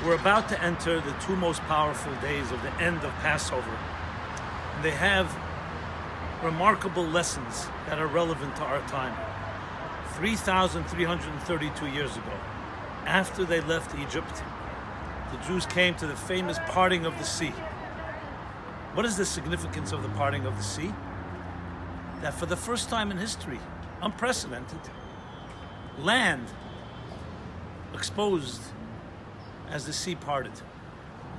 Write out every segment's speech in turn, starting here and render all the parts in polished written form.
We're about to enter the two most powerful days of the end of Passover. And they have remarkable lessons that are relevant to our time. 3,332 years ago, after they left Egypt, the Jews came to the famous parting of the sea. What is the significance of the parting of the sea? That for the first time in history, unprecedented, land exposed as the sea parted.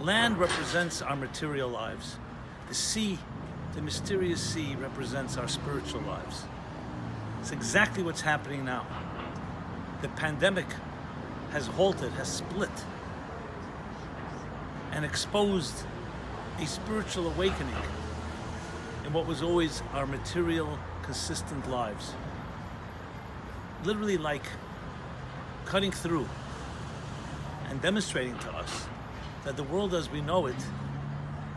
Land represents our material lives. The sea, the mysterious sea, represents our spiritual lives. It's exactly what's happening now. The pandemic has halted, has split, and exposed a spiritual awakening in what was always our material, consistent lives. Literally like cutting through and demonstrating to us that the world as we know it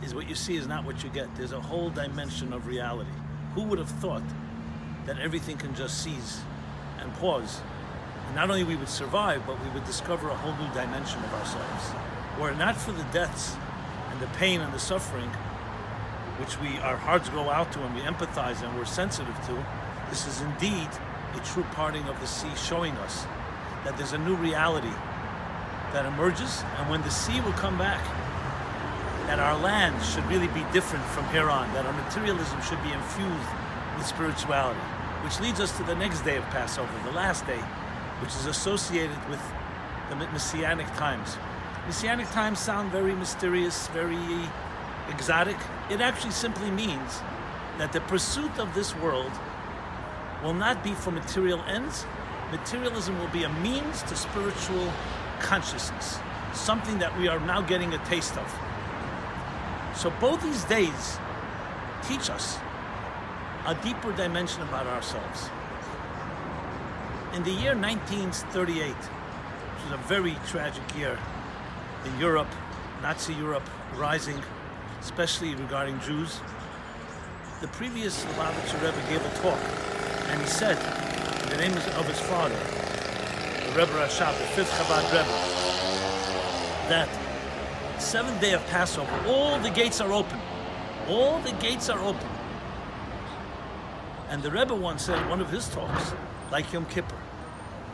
is what you see is not what you get. There's a whole dimension of reality. Who would have thought that everything can just cease and pause? And not only we would survive, but we would discover a whole new dimension of ourselves. Were it not for the deaths and the pain and the suffering, which our hearts go out to and we empathize and we're sensitive to, this is indeed a true parting of the sea, showing us that there's a new reality that emerges, and when the sea will come back, that our land should really be different from here on, that our materialism should be infused with spirituality, which leads us to the next day of Passover, the last day, which is associated with the Messianic times. Messianic times sound very mysterious, very exotic. It actually simply means that the pursuit of this world will not be for material ends. Materialism will be a means to spiritual consciousness, something that we are now getting a taste of. So both these days teach us a deeper dimension about ourselves. In the year 1938, which was a very tragic year in Europe, Nazi Europe rising, especially regarding Jews, the previous Lubavitcher Rebbe gave a talk, and he said, in the name of his father, the Rebbe Rashab, the fifth Chabad Rebbe, that seventh day of Passover, all the gates are open. All the gates are open. And the Rebbe once said in one of his talks, like Yom Kippur.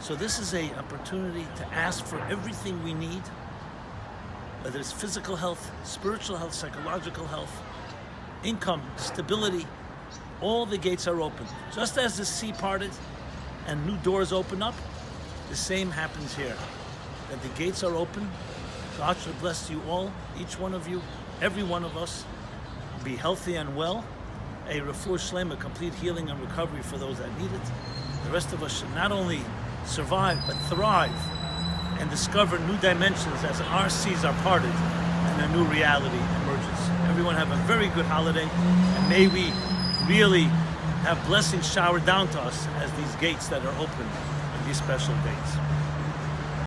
So this is an opportunity to ask for everything we need, whether it's physical health, spiritual health, psychological health, income, stability. All the gates are open. Just as the sea parted and new doors open up, the same happens here. That the gates are open. God should bless you all, each one of you, every one of us. Be healthy and well. A refuah shlema, a complete healing and recovery for those that need it. The rest of us should not only survive, but thrive and discover new dimensions as our seas are parted and a new reality emerges. Everyone have a very good holiday, and may we really have blessings showered down to us as these gates that are open on these special days.